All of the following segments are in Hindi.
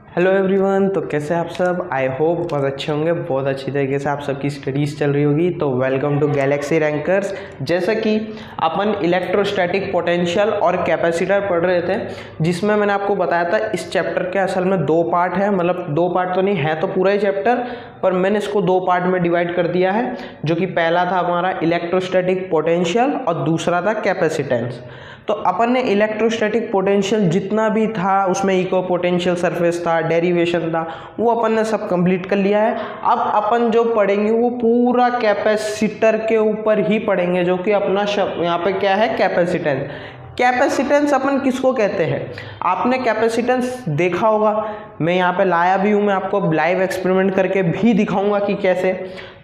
Hello everyone. तो कैसे आप सब? आई होप बहुत अच्छे होंगे, बहुत अच्छी तरीके से आप सबकी स्टडीज़ चल रही होगी। तो वेलकम टू गैलेक्सी रैंकर्स। जैसा कि अपन इलेक्ट्रोस्टैटिक पोटेंशियल और कैपेसिटर पढ़ रहे थे, जिसमें मैंने आपको बताया था इस चैप्टर के असल में दो पार्ट है, मतलब दो पार्ट तो नहीं है, तो पूरा ही चैप्टर, पर मैंने इसको दो पार्ट में डिवाइड कर दिया है। जो कि पहला था हमारा इलेक्ट्रोस्टैटिक पोटेंशियल और दूसरा था कैपेसिटेंस। तो अपन ने इलेक्ट्रोस्टैटिक पोटेंशियल जितना भी था उसमें इको पोटेंशियल सरफेस था, डेरिवेशन था, वो अपन ने सब कंप्लीट कर लिया है। अब अपन जो पढ़ेंगे वो पूरा कैपेसिटर के ऊपर ही पढ़ेंगे, जो कि अपना यहाँ पे क्या है, कैपेसिटेंस। कैपेसिटेंस अपन किसको कहते हैं? आपने कैपेसिटेंस देखा होगा, मैं यहाँ पे लाया भी हूँ, मैं आपको लाइव एक्सपेरिमेंट करके भी दिखाऊंगा कि कैसे।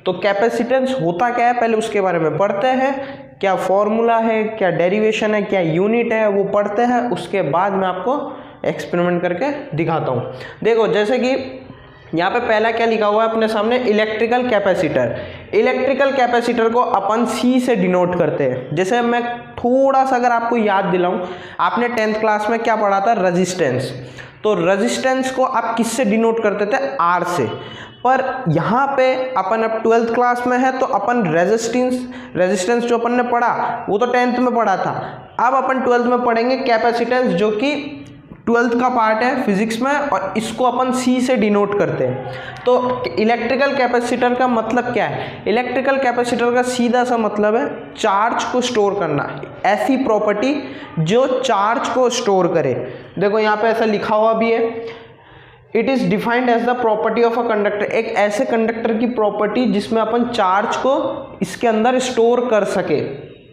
तो कैपेसिटेंस होता क्या है, पहले उसके बारे में पढ़ते हैं। क्या फॉर्मूला है, क्या डेरिवेशन है, क्या यूनिट है, वो पढ़ते हैं। उसके बाद मैं आपको एक्सपेरिमेंट करके दिखाता हूँ। देखो, जैसे कि यहाँ पे पहला क्या लिखा हुआ है अपने सामने, इलेक्ट्रिकल कैपेसिटर। इलेक्ट्रिकल कैपेसिटर को अपन सी से डिनोट करते हैं। जैसे मैं थोड़ा सा अगर आपको याद दिलाऊं, आपने 10th क्लास में क्या पढ़ा था, रेजिस्टेंस। तो रेजिस्टेंस को आप किससे डिनोट करते थे, आर से। पर यहाँ पे अपन अब 12th क्लास में है, तो अपन रेजिस्टेंस जो अपन ने पढ़ा वो तो 10th में पढ़ा था। अब अपन 12th में पढ़ेंगे कैपेसिटेंस, जो कि 12th का पार्ट है फिजिक्स में, और इसको अपन सी से डिनोट करते हैं। तो इलेक्ट्रिकल कैपेसिटर का मतलब क्या है? इलेक्ट्रिकल कैपेसिटर का सीधा सा मतलब है चार्ज को स्टोर करना, ऐसी प्रॉपर्टी जो चार्ज को स्टोर करे। देखो यहाँ पे ऐसा लिखा हुआ भी है, it is defined as the property of a conductor. एक ऐसे कंडक्टर की प्रॉपर्टी जिसमें अपन चार्ज को इसके अंदर स्टोर कर सके,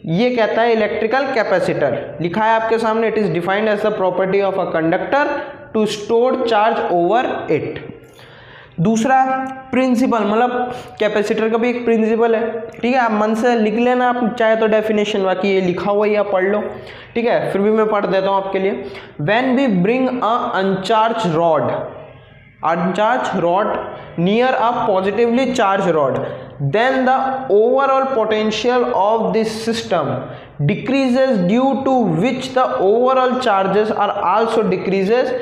ये कहता है इलेक्ट्रिकल कैपेसिटर। लिखा है आपके सामने, it is defined as the property of a conductor to store charge over it. दूसरा प्रिंसिपल, मतलब कैपेसिटर का भी एक प्रिंसिपल है, ठीक है। आप मन से लिख लेना, आप चाहे तो डेफिनेशन, बाकी ये लिखा हुआ ही आप पढ़ लो, ठीक है। फिर भी मैं पढ़ देता हूँ आपके लिए। When we bring a uncharged rod near a positively charged rod, then the overall potential of this system decreases, due to which the overall charges are also decreases,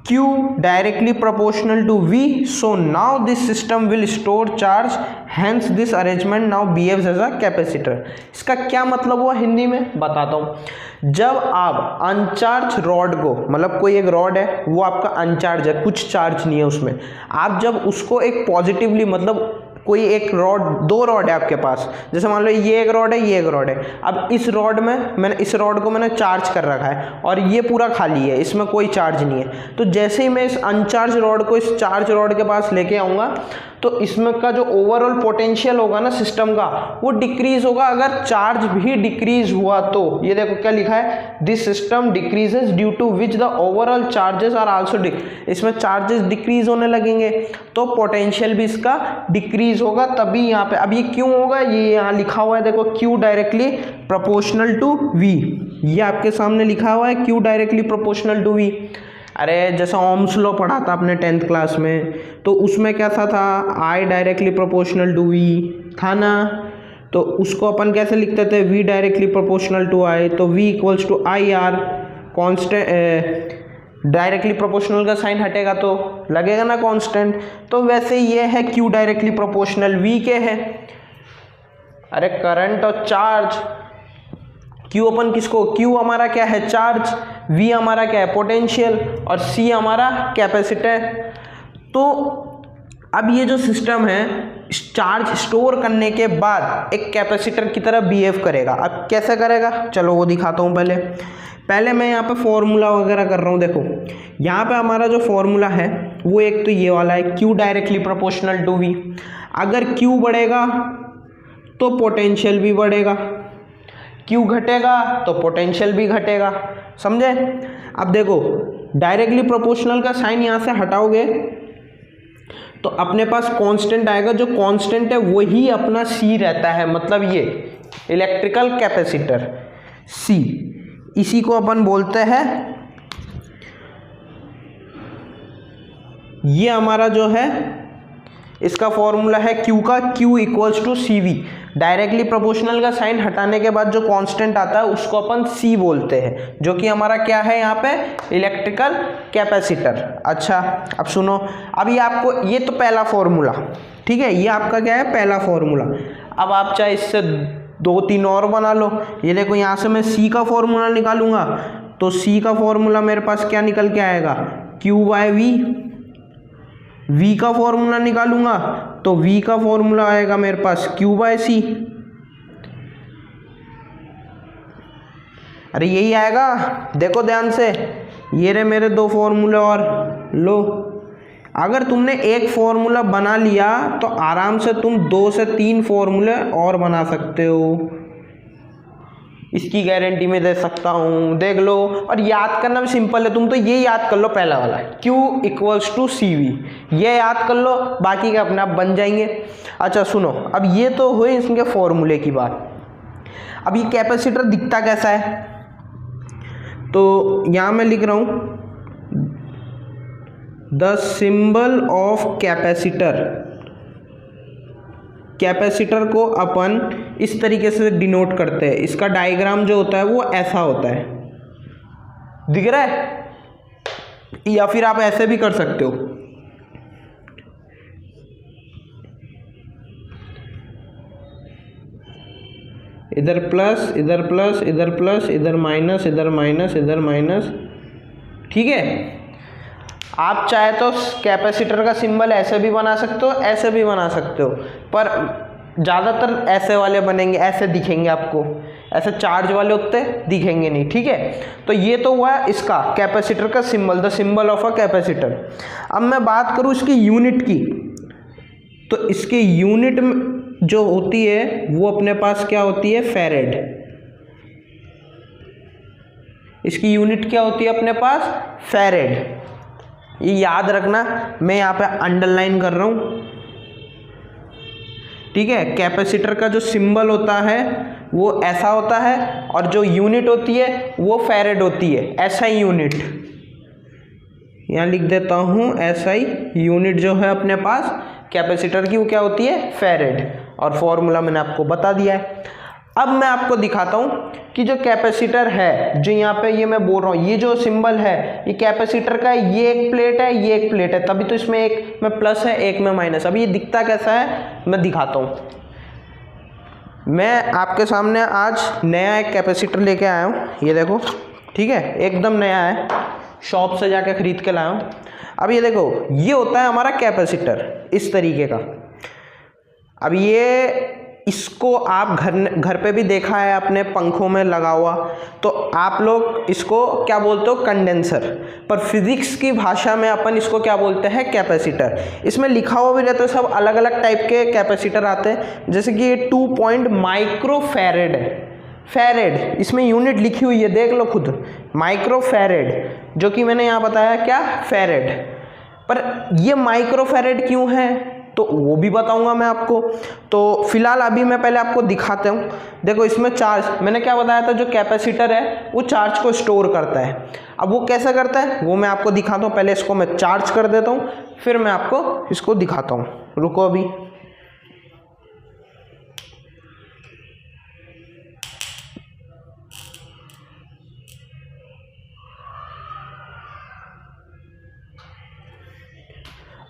Q directly proportional to V. So now this system will store charge, hence this arrangement now behaves as a capacitor. इसका क्या मतलब हुआ हिंदी में बताता हूँ। जब आप अनचार्ज रॉड को, मतलब कोई एक रॉड है वो आपका अनचार्ज है, कुछ चार्ज नहीं है उसमें, आप जब उसको एक पॉजिटिवली, मतलब कोई एक रॉड, दो रॉड है आपके पास, जैसे मान लो ये एक रॉड है, ये एक रॉड है। अब इस रॉड में इस रॉड को मैंने चार्ज कर रखा है और ये पूरा खाली है, इसमें कोई चार्ज नहीं है। तो जैसे ही मैं इस अनचार्ज रॉड को इस चार्ज रॉड के पास लेके आऊँगा, तो इसमें का जो ओवरऑल पोटेंशियल होगा ना सिस्टम का, वो डिक्रीज होगा। अगर चार्ज भी डिक्रीज हुआ तो ये देखो क्या लिखा है, this system decreases due to which the overall charges are also इसमें चार्जेस डिक्रीज होने लगेंगे, तो पोटेंशियल भी इसका डिक्रीज होगा। तभी यहाँ पे, अब ये क्यों होगा, ये यहाँ लिखा हुआ है, देखो Q directly proportional to V, ये आपके सामने लिखा हुआ है, Q directly proportional to V। अरे जैसा ओम्स लॉ पढ़ा था आपने 10th क्लास में, तो उसमें कैसा था, I directly proportional to V था ना। तो उसको अपन कैसे लिखते थे, V directly proportional to I, तो V equals to IR। Constant, directly proportional का साइन हटेगा तो लगेगा ना कांस्टेंट। तो वैसे ये है Q डायरेक्टली प्रोपोर्शनल V के है। अरे करंट और चार्ज, Q अपन किसको, Q हमारा क्या है, चार्ज, V हमारा क्या है, पोटेंशियल, और C हमारा कैपेसिटर। तो अब ये जो सिस्टम है, चार्ज स्टोर करने के बाद एक कैपेसिटर की तरह बिहेव करेगा। अब कैसे करेगा, चलो वो दिखाता हूँ। पहले मैं यहाँ पे फॉर्मूला वगैरह कर रहा हूँ। देखो यहाँ पे हमारा जो फॉर्मूला है वो एक तो ये वाला है, Q directly proportional to V। अगर Q बढ़ेगा तो पोटेंशियल भी बढ़ेगा, Q घटेगा तो पोटेंशियल भी घटेगा, समझे। अब देखो डायरेक्टली प्रोपोर्शनल का साइन यहाँ से हटाओगे तो अपने पास कांस्टेंट आएगा, जो कांस्टेंट है वही अपना C रहता है, मतलब ये इलेक्ट्रिकल कैपेसिटर C, इसी को अपन बोलते हैं, ये हमारा जो है इसका फॉर्मूला है Q का, Q equals to CV। Directly proportional का साइन हटाने के बाद जो कांस्टेंट आता है उसको अपन C बोलते हैं, जो कि हमारा क्या है यहाँ पे, इलेक्ट्रिकल कैपेसिटर। अच्छा अब सुनो, अब ये आपको, ये तो पहला फॉर्मूला, ठीक है, ये आपका क्या है, पहला फॉर्मूला। अब आप चाहे इससे 2-3 और बना लो। ये देखो यहाँ से मैं C का फॉर्मूला निकालूंगा तो C का फॉर्मूला मेरे पास क्या निकल के आएगा, Q/V। V का फॉर्मूला निकालूंगा तो V का फॉर्मूला आएगा मेरे पास Q/C। अरे यही आएगा, देखो ध्यान से, ये रहे मेरे 2 फॉर्मूले और लो। अगर तुमने एक फॉर्मूला बना लिया तो आराम से तुम 2 से 3 फॉर्मूले और बना सकते हो, इसकी गारंटी मैं दे सकता हूँ। देख लो, और याद करना भी सिंपल है, तुम तो ये याद कर लो पहला वाला, Q = CV, ये याद कर लो, बाकी के अपने आप बन जाएंगे। अच्छा सुनो, अब ये तो हुई इसके फॉर्मूले की बात। अब ये कैपेसिटर दिखता कैसा है, तो यहाँ मैं लिख रहा हूँ the symbol of capacitor. Capacitor को अपन इस तरीके से डिनोट करते हैं, इसका डायग्राम जो होता है वो ऐसा होता है, दिख रहा है, या फिर आप ऐसे भी कर सकते हो। इधर प्लस, इधर प्लस, इधर प्लस, इधर माइनस, इधर माइनस, इधर माइनस, ठीक है। आप चाहे तो कैपेसिटर का सिंबल ऐसे भी बना सकते हो, ऐसे भी बना सकते हो, पर ज़्यादातर ऐसे वाले बनेंगे, ऐसे दिखेंगे आपको, ऐसे चार्ज वाले उतने दिखेंगे नहीं, ठीक है। तो ये तो हुआ इसका कैपेसिटर का symbol, the symbol of a capacitor. अब मैं बात करूँ इसकी यूनिट की, तो इसकी यूनिट जो होती है वो अपने पास क्या होती है, फैरेड। इसकी यूनिट क्या होती है अपने पास, फैरेड। ये याद रखना, मैं यहाँ पे अंडरलाइन कर रहा हूँ, ठीक है। कैपेसिटर का जो सिंबल होता है वो ऐसा होता है और जो यूनिट होती है वो फैरेड होती है, SI यूनिट। यहाँ लिख देता हूँ SI यूनिट जो है अपने पास कैपेसिटर की, वो क्या होती है, फैरेड, और फॉर्मूला मैंने आपको बता दिया है। अब मैं आपको दिखाता हूँ कि जो कैपेसिटर है, जो यहाँ पे ये मैं बोल रहा हूँ, ये जो सिंबल है ये कैपेसिटर का है, ये एक प्लेट है, ये एक प्लेट है, तभी तो इसमें एक में प्लस है, एक में माइनस। अब ये दिखता कैसा है मैं दिखाता हूँ। मैं आपके सामने आज नया एक कैपेसिटर लेके आया हूँ, ये देखो, ठीक है, एकदम नया है, शॉप से जाके खरीद के लाया हूँ। अब ये देखो, ये होता है हमारा कैपेसिटर इस तरीके का। अब ये, इसको आप घर पे भी देखा है आपने, पंखों में लगा हुआ, तो आप लोग इसको क्या बोलते हो, कंडेंसर, पर फिजिक्स की भाषा में अपन इसको क्या बोलते हैं, कैपेसिटर। इसमें लिखा हुआ भी रहता है, सब अलग अलग टाइप के कैपेसिटर आते हैं, जैसे कि ये 2 माइक्रो फैरेड है, फैरेड इसमें यूनिट लिखी हुई है, देख लो खुद, माइक्रो फैरेड, जो कि मैंने यहाँ बताया क्या, फैरेड। पर ये माइक्रो फैरेड क्यों है तो वो भी बताऊंगा मैं आपको। तो फिलहाल अभी मैं पहले आपको दिखाता हूँ। देखो इसमें चार्ज, मैंने क्या बताया था, जो कैपेसिटर है वो चार्ज को स्टोर करता है। अब वो कैसे करता है वो मैं आपको दिखाता हूँ। पहले इसको मैं चार्ज कर देता हूँ, फिर मैं आपको इसको दिखाता हूँ। रुको अभी।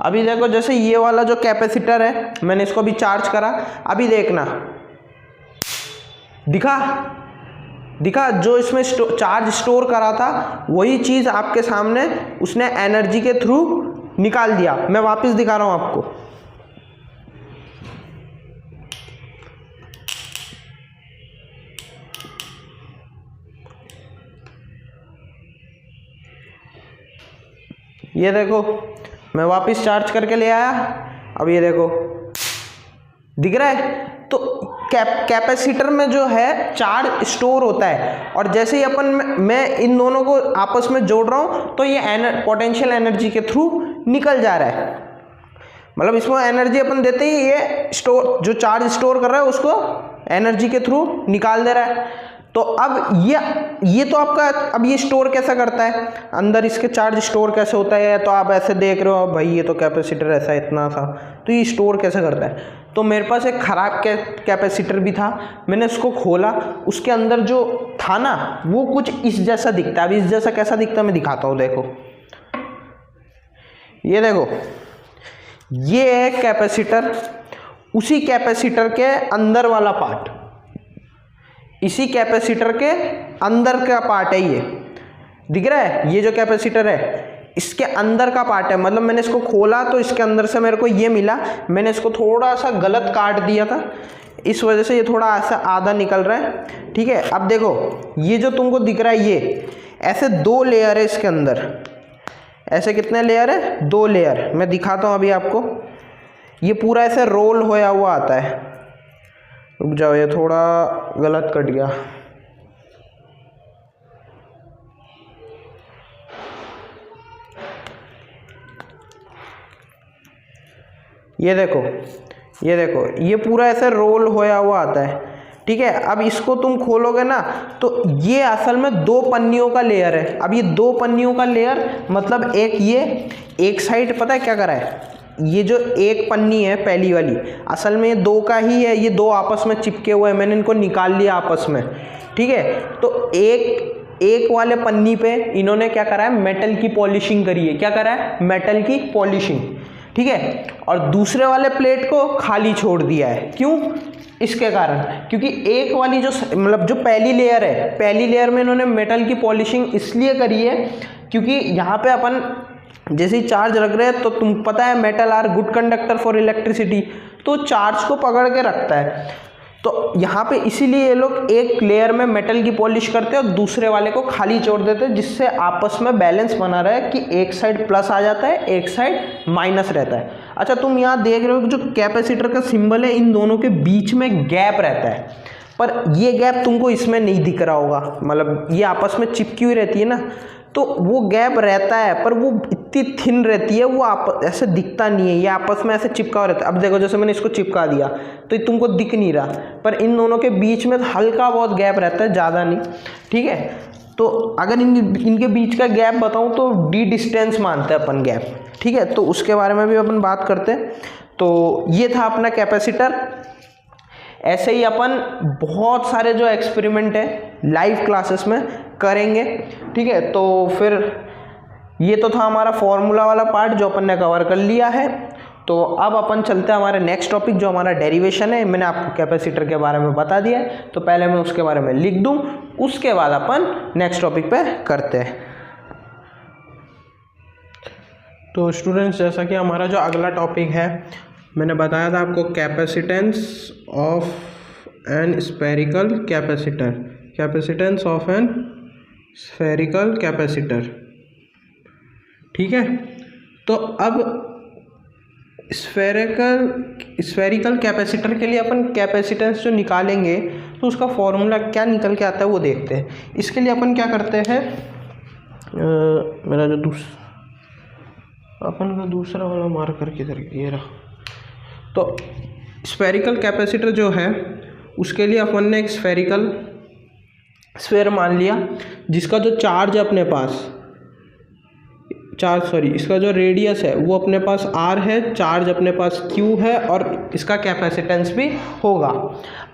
अभी देखो, जैसे ये वाला जो कैपेसिटर है मैंने इसको अभी चार्ज करा, अभी देखना दिखा जो इसमें चार्ज स्टोर करा था वही चीज़ आपके सामने उसने एनर्जी के थ्रू निकाल दिया। मैं वापस दिखा रहा हूँ आपको। ये देखो मैं वापस चार्ज करके ले आया। अब ये देखो दिख रहा है। तो कैपेसिटर में जो है चार्ज स्टोर होता है, और जैसे ही मैं इन दोनों को आपस में जोड़ रहा हूँ तो ये पोटेंशियल एनर्जी के थ्रू निकल जा रहा है। मतलब इसमें एनर्जी अपन देते ही ये जो चार्ज स्टोर कर रहा है उसको एनर्जी के थ्रू निकाल दे रहा है। तो अब ये तो आपका, अब ये स्टोर कैसा करता है, अंदर इसके चार्ज स्टोर कैसे होता है, तो आप ऐसे देख रहे हो भाई ये तो कैपेसिटर ऐसा इतना था, तो ये स्टोर कैसे करता है। तो मेरे पास एक ख़राब कैपेसिटर भी था, मैंने उसको खोला, उसके अंदर जो था ना वो कुछ इस जैसा दिखता है। अब इस जैसा कैसा दिखता है मैं दिखाता हूँ, देखो ये देखो, ये है कैपेसिटर, उसी कैपेसिटर के अंदर वाला पार्ट, इसी कैपेसिटर के अंदर का पार्ट है, ये दिख रहा है, ये जो कैपेसिटर है इसके अंदर का पार्ट है। मतलब मैंने इसको खोला तो इसके अंदर से मेरे को ये मिला, मैंने इसको थोड़ा सा गलत काट दिया था, इस वजह से ये थोड़ा ऐसा आधा निकल रहा है। ठीक है, अब देखो ये जो तुमको दिख रहा है, ये ऐसे 2 लेयर है इसके अंदर, ऐसे कितने लेयर है, 2 लेयर। मैं दिखाता हूँ अभी आपको, ये पूरा ऐसे रोल होया हुआ आता है। रुक जाओ, ये थोड़ा गलत कट गया, ये देखो, ये देखो, ये पूरा ऐसे रोल होया हुआ आता है। ठीक है, अब इसको तुम खोलोगे ना तो ये असल में 2 पन्नियों का लेयर है। अब ये 2 पन्नियों का लेयर मतलब एक साइड पता है क्या करा है, ये जो एक पन्नी है पहली वाली, असल में ये 2 का ही है, ये 2 आपस में चिपके हुए हैं, मैंने इनको निकाल लिया आपस में। ठीक है, तो एक वाले पन्नी पे इन्होंने क्या करा है, मेटल की पॉलिशिंग करी है। क्या करा है, मेटल की पॉलिशिंग। ठीक है, और दूसरे वाले प्लेट को खाली छोड़ दिया है। क्यों, इसके कारण, क्योंकि एक वाली जो मतलब जो पहली लेयर है, पहली लेयर में इन्होंने मेटल की पॉलिशिंग इसलिए करी है क्योंकि यहाँ पे अपन जैसे ही चार्ज रख रहे हैं तो तुम पता है metal are good conductor for electricity, तो चार्ज को पकड़ के रखता है। तो यहाँ पे इसीलिए ये लोग एक लेयर में मेटल की पॉलिश करते हैं और दूसरे वाले को खाली छोड़ देते हैं, जिससे आपस में बैलेंस बना रहे कि एक साइड प्लस आ जाता है, एक साइड माइनस रहता है। अच्छा, तुम यहाँ देख रहे हो कि जो कैपेसिटर का सिंबल है, इन दोनों के बीच में गैप रहता है, पर ये गैप तुमको इसमें नहीं दिख रहा होगा, मतलब ये आपस में चिपकी हुई रहती है ना, तो वो गैप रहता है पर वो इतनी थिन रहती है, वो आप ऐसे दिखता नहीं है, ये आपस में ऐसे चिपका हुआ रहता है। अब देखो जैसे मैंने इसको चिपका दिया तो ये तुमको दिख नहीं रहा, पर इन दोनों के बीच में हल्का बहुत गैप रहता है, ज़्यादा नहीं। ठीक है, तो अगर इनके बीच का गैप बताऊँ तो d डिस्टेंस मानते हैं अपन गैप। ठीक है, तो उसके बारे में भी अपन बात करते हैं। तो ये था अपना कैपेसिटर। ऐसे ही अपन बहुत सारे जो एक्सपेरिमेंट है लाइव क्लासेस में करेंगे। ठीक है, तो फिर ये तो था हमारा फॉर्मूला वाला पार्ट जो अपन ने कवर कर लिया है। तो अब अपन चलते हैं हमारे नेक्स्ट टॉपिक जो हमारा डेरिवेशन है। मैंने आपको कैपेसिटर के बारे में बता दिया है, तो पहले मैं उसके बारे में लिख दूं, उसके बाद अपन नेक्स्ट टॉपिक पे करते हैं। तो स्टूडेंट्स, जैसा कि हमारा जो अगला टॉपिक है, मैंने बताया था आपको capacitance of an spherical capacitor, capacitance of an spherical capacitor. ठीक है, तो अब स्फेरिकल कैपेसिटर के लिए अपन कैपेसिटेंस जो निकालेंगे तो उसका फॉर्मूला क्या निकल के आता है वो देखते हैं। इसके लिए अपन क्या करते हैं, मेरा जो अपन का दूसरा वाला मार्कर किधर ये रहा। तो स्फेरिकल कैपेसिटर जो है उसके लिए अपन ने एक स्फेयर मान लिया, जिसका जो चार्ज अपने पास इसका जो रेडियस है वो अपने पास r है, चार्ज अपने पास q है और इसका कैपेसिटेंस भी होगा।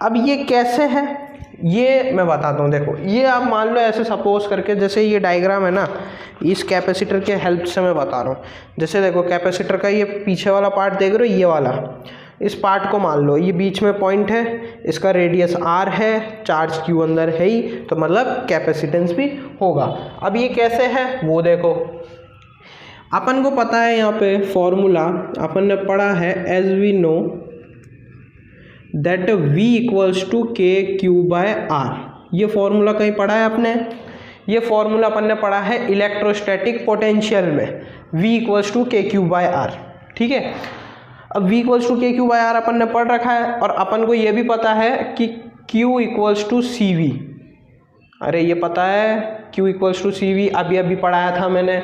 अब ये कैसे है ये मैं बताता हूँ। देखो, ये आप मान लो ऐसे सपोज करके, जैसे ये डायग्राम है ना, इस कैपेसिटर के हेल्प से मैं बता रहा हूँ। जैसे देखो कैपेसिटर का ये पीछे वाला पार्ट देख रहे हो, ये वाला, इस पार्ट को मान लो ये बीच में पॉइंट है, इसका रेडियस r है, चार्ज q अंदर है ही, तो मतलब कैपेसिटेंस भी होगा। अब ये कैसे है वो देखो, अपन को पता है यहाँ पे फॉर्मूला अपन ने पढ़ा है, as we know that v equals to K Q by R. ये फॉर्मूला कहीं पढ़ा है आपने? ये फॉर्मूला अपन ने पढ़ा है इलेक्ट्रोस्टैटिक पोटेंशियल में, v equals to K Q by are. ठीक है, अब v equals to K Q by are अपन ने पढ़ रखा है, और अपन को ये भी पता है कि q equals to C V. अरे ये पता है q equals to C V, अभी पढ़ाया था मैंने।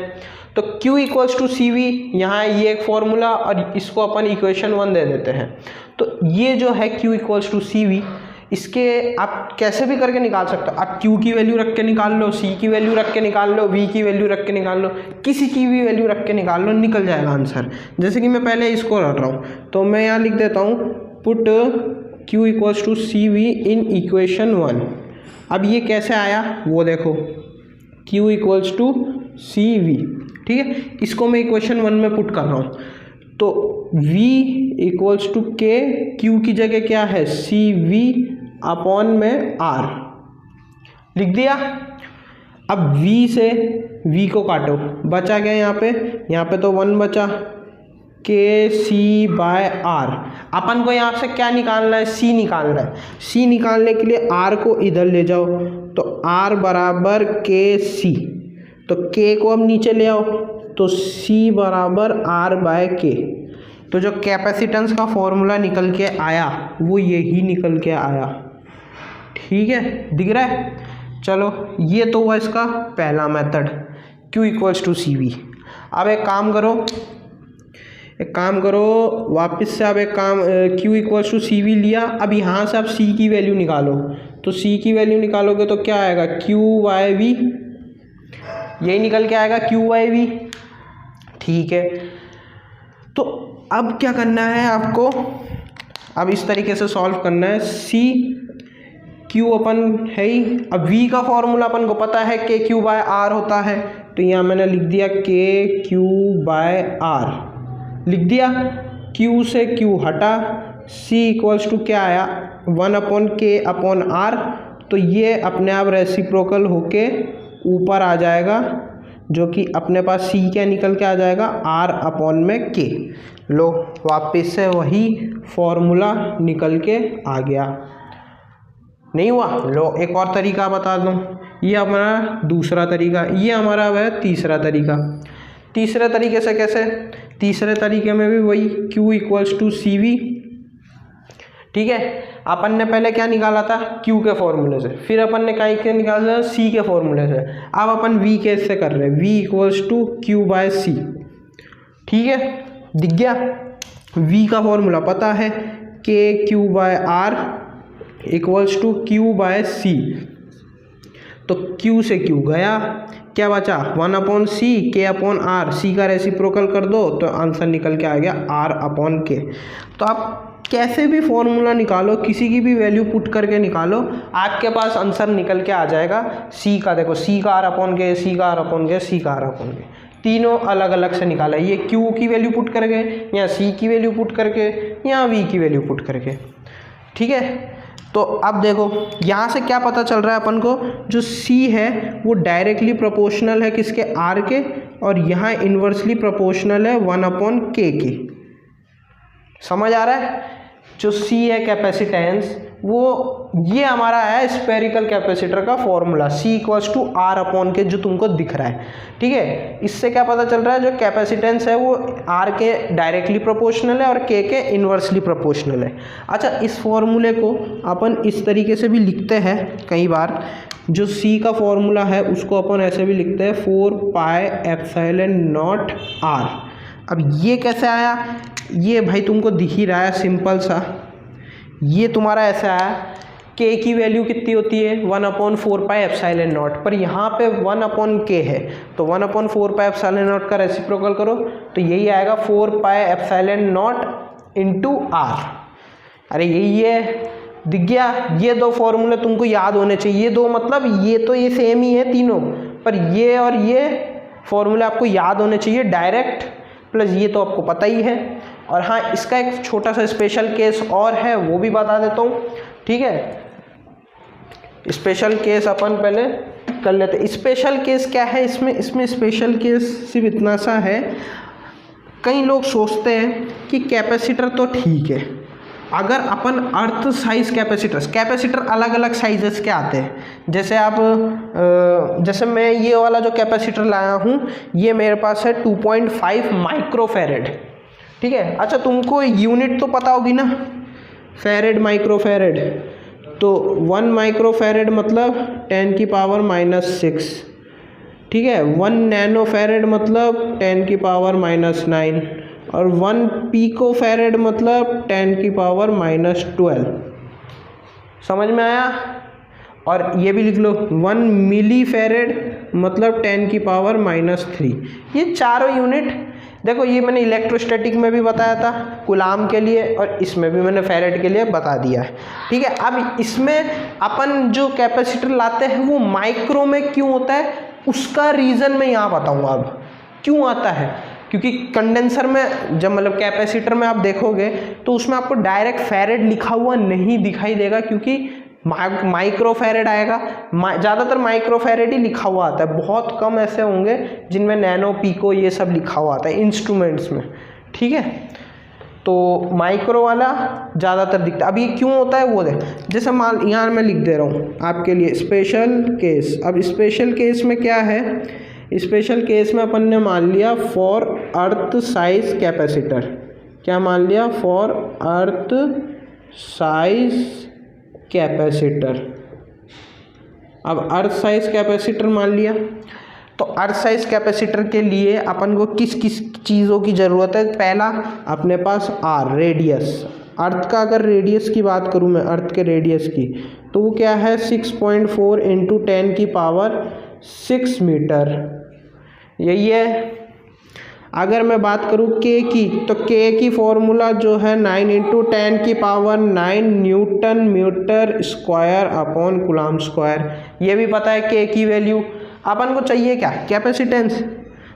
तो q equals to C V, यहाँ ये एक फॉर्मूला और इसको अपन इक्वेशन 1 दे देते हैं। तो ये जो है q equals to C V, इसके आप कैसे भी करके निकाल सकते हो। आप Q की वैल्यू रख के निकाल लो, C की वैल्यू रख के निकाल लो, V की वैल्यू रख के निकाल लो, किसी की भी वैल्यू रख के निकाल लो, निकल जाएगा आंसर। जैसे कि मैं पहले इसको रख रहा हूँ, तो मैं यहाँ लिख देता हूँ put Q equals to CV in equation 1। अब ये कैसे आया वो देखो, Q इक्वल्स टू CV, ठीक है। इसको मैं इक्वेशन 1 में पुट कर रहा हूँ, तो V equals to K, Q की जगह क्या है CV अपॉन में R लिख दिया। अब V से V को काटो, बचा क्या यहाँ पे तो 1 बचा, KC बाय R। अपन को यहाँ से क्या निकालना है, C निकालना है। C निकालने के लिए R को इधर ले जाओ, तो R बराबर KC, तो K को अब नीचे ले आओ, तो C बराबर R बाय K। तो जो कैपेसिटेंस का फॉर्मूला निकल के आया वो यही निकल के आया, ठीक है, दिख रहा है। चलो ये तो हुआ इसका पहला method, Q equals to CV। अब एक काम करो वापस से, अब एक काम Q इक्वल्स टू CV लिया, अब यहाँ से आप C की वैल्यू निकालो, तो C की वैल्यू निकालोगे तो क्या आएगा QYV, यही निकल के आएगा QYV, ठीक है। तो अब क्या करना है आपको, अब इस तरीके से सॉल्व करना है। C Q अपन है ही, अब V का फॉर्मूला अपन को पता है KQ बाय R होता है, तो यहाँ मैंने लिख दिया KQ बाय R लिख दिया। Q से Q हटा, C इक्वल्स टू क्या आया 1 अपॉन K अपॉन R, तो ये अपने आप रेसिप्रोकल होके ऊपर आ जाएगा, जो कि अपने पास C क्या निकल के आ जाएगा R अपॉन में K। लो वापस से वही फॉर्मूला निकल के आ गया, नहीं हुआ। लो एक और तरीका बता दूँ, ये हमारा दूसरा तरीका, ये हमारा वह तीसरा तरीका। तीसरे तरीके से कैसे, तीसरे तरीके में भी वही Q इक्वल्स टू CV, ठीक है। अपन ने पहले क्या निकाला था Q के फॉर्मूले से, फिर अपन ने क्या निकाला C के फॉर्मूले से, अब अपन V केस से कर रहे हैं, V equals to Q by C, ठीक है, दिख गया। V का फॉर्मूला पता है KQ by R equals to Q by C, तो Q से Q गया, क्या बचा 1 upon C K upon R, C का रेसिप्रोकल कर दो तो आंसर निकल के आ गया R अपॉन K। तो आप कैसे भी फॉर्मूला निकालो, किसी की भी वैल्यू पुट करके निकालो, आपके पास आंसर निकल के आ जाएगा। C का देखो, C का R अपॉन K, C का R अपॉन K, C का R अपॉन K, तीनों अलग अलग से निकाला। ये Q की वैल्यू पुट करके, या C की वैल्यू पुट करके, या V की वैल्यू पुट करके, ठीक है। तो अब देखो यहाँ से क्या पता चल रहा है अपन को, जो C है वो डायरेक्टली प्रोपोर्शनल है किसके, R के, और यहाँ इन्वर्सली प्रोपोर्शनल है 1 अपॉन K के। समझ आ रहा है। जो C है कैपेसिटेंस, वो ये हमारा है स्फेरिकल कैपेसिटर का formula, C equals to R upon K, जो तुमको दिख रहा है, ठीक है। इससे क्या पता चल रहा है, जो कैपेसिटेंस है वो R के डायरेक्टली प्रोपोर्शनल है और K के इन्वर्सली प्रोपोर्शनल है। अच्छा, इस फॉर्मूले को अपन इस तरीके से भी लिखते हैं कई बार, जो C का फॉर्मूला है उसको अपन ऐसे भी लिखते हैं 4 पाई एप्सिलॉन नॉट R। अब ये कैसे आया, ये भाई तुमको दिख ही रहा है, सिंपल सा, ये तुम्हारा ऐसा आया, K की वैल्यू कितनी होती है 1 अपॉन 4 पाई एप्सिलॉन नॉट, पर यहाँ पे 1 अपॉन K है, तो 1 अपॉन 4 पाई एप्सिलॉन नॉट का रेसिप्रोकल करो तो यही आएगा 4 pi epsilon not into R। अरे यही है, दिख गया। ये दो फॉर्मूले तुमको याद होने चाहिए, ये दो मतलब ये तो ये सेम ही है तीनों, पर ये और ये फॉर्मूले आपको याद होने चाहिए डायरेक्ट, प्लस ये तो आपको पता ही है। और हाँ, इसका एक छोटा सा स्पेशल केस और है, वो भी बता देता हूँ, ठीक है। स्पेशल केस अपन पहले कर लेते। स्पेशल केस क्या है इसमें स्पेशल केस सिर्फ इतना सा है, कई लोग सोचते हैं कि कैपेसिटर तो ठीक है, अगर अपन अर्थ साइज कैपेसिटर अलग अलग साइजेस के आते हैं, जैसे आप जैसे मैं ये वाला जो कैपेसिटर लाया हूँ, ये मेरे पास है 2.5 माइक्रोफैरेड, ठीक है। अच्छा, तुमको यूनिट तो पता होगी ना, फैरेड माइक्रोफैरेड, तो 1 माइक्रोफैरेड मतलब 10 की पावर -6, ठीक है। 1 नैनोफैरेड मतलब 10 की पावर -9, और 1 पिकोफैरेड मतलब 10 की पावर -12। समझ में आया? और ये भी लिख लो 1 मिली फेरेड मतलब 10⁻³ ये चारों यूनिट। देखो ये मैंने इलेक्ट्रोस्टैटिक में भी बताया था कूलाम के लिए, और इसमें भी मैंने फेरेड के लिए बता दिया है। ठीक है, अब इसमें अपन जो कैपेसिटर लाते हैं वो माइक्रो में क्यों होता है, उसका रीज़न मैं यहाँ बताऊँगा अब क्यों आता है। क्योंकि कंडेंसर में जब मतलब कैपेसिटर में आप देखोगे तो उसमें आपको डायरेक्ट फेरेड लिखा हुआ नहीं दिखाई देगा, क्योंकि माइक्रो फेरेड आएगा। ज़्यादातर माइक्रो फेरेड ही लिखा हुआ आता है, बहुत कम ऐसे होंगे जिनमें नैनो, पिको ये सब लिखा हुआ आता है इंस्ट्रूमेंट्स में। ठीक है, तो माइक्रो वाला ज़्यादातर दिखता है। अब ये क्यों होता है वो देख, जैसे मान यहाँ मैं लिख दे रहा हूँ आपके लिए स्पेशल केस। अब स्पेशल केस में क्या है, स्पेशल केस में अपन ने मान लिया फॉर अर्थ साइज कैपेसिटर। क्या मान लिया? For earth size capacitor. अब अर्थ साइज कैपेसिटर मान लिया, तो अर्थ साइज कैपेसिटर के लिए अपन को किस किस चीज़ों की ज़रूरत है? पहला अपने पास आर, रेडियस। अर्थ का अगर रेडियस की बात करूँ मैं, अर्थ के रेडियस की, तो वो क्या है 6.4 × 10⁻6 मीटर, यही है। अगर मैं बात करूँ के की, तो के की फॉर्मूला जो है 9 × 10⁹ newton metre square upon coulomb square. ये भी पता है के की वैल्यू। अपन को चाहिए क्या? Capacitance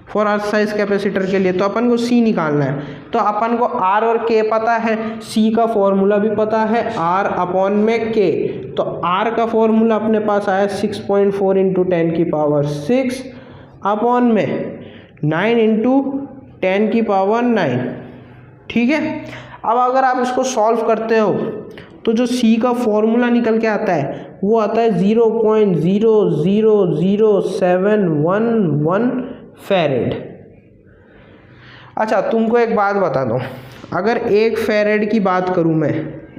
for earth size capacitor के लिए, तो अपन को सी निकालना है। तो अपन को आर और के पता है, सी का फॉर्मूला भी पता है, आर अपॉन में के। तो आर का फॉर्मूला अपने पास आया 6.4 × 10⁻6 अपॉन में 9 × 10⁹। ठीक है, अब अगर आप इसको सॉल्व करते हो तो जो सी का फॉर्मूला निकल के आता है वो आता है 0.00071 फेरेड। अच्छा, तुमको एक बात बता दूं, अगर 1 फेरेड की बात करूं मैं,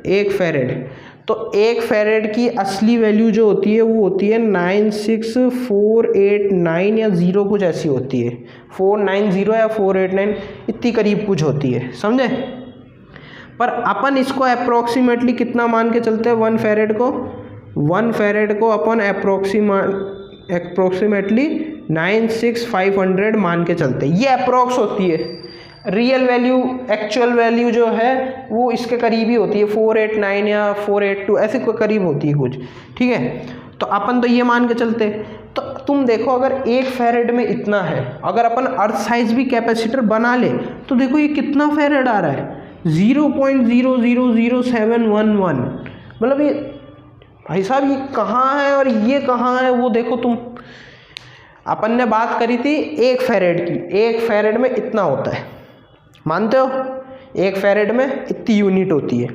1 फेरेड, तो 1 फेरेड की असली वैल्यू जो होती है वो होती है 96489 या 0 कुछ ऐसी होती है, 490 या 489 इतनी करीब कुछ होती है, समझे? पर अपन इसको अप्रोक्सीमेटली कितना मान के चलते हैं? 1 फेरेड को, 1 फेरेड को अपन अप्रोक्सीमेटली 96500 मान के चलते हैं। ये अप्रोक्स होती है, रियल वैल्यू, एक्चुअल वैल्यू जो है वो इसके करीब ही होती है, 489 या 482 ऐसे करीब होती है कुछ। ठीक है, तो अपन तो ये मान के चलते। तो तुम देखो अगर 1 फेरेड में इतना है, अगर अपन अर्थ साइज भी कैपेसिटर बना ले तो देखो ये कितना फेरेड आ रहा है, 0.000711। मतलब ये भाई साहब ये कहाँ है और ये कहाँ है वो देखो तुम। अपन ने बात करी थी 1 फेरेड की, 1 फेरेड में इतना होता है, मानते हो? 1 फेरेड में इतनी यूनिट होती है।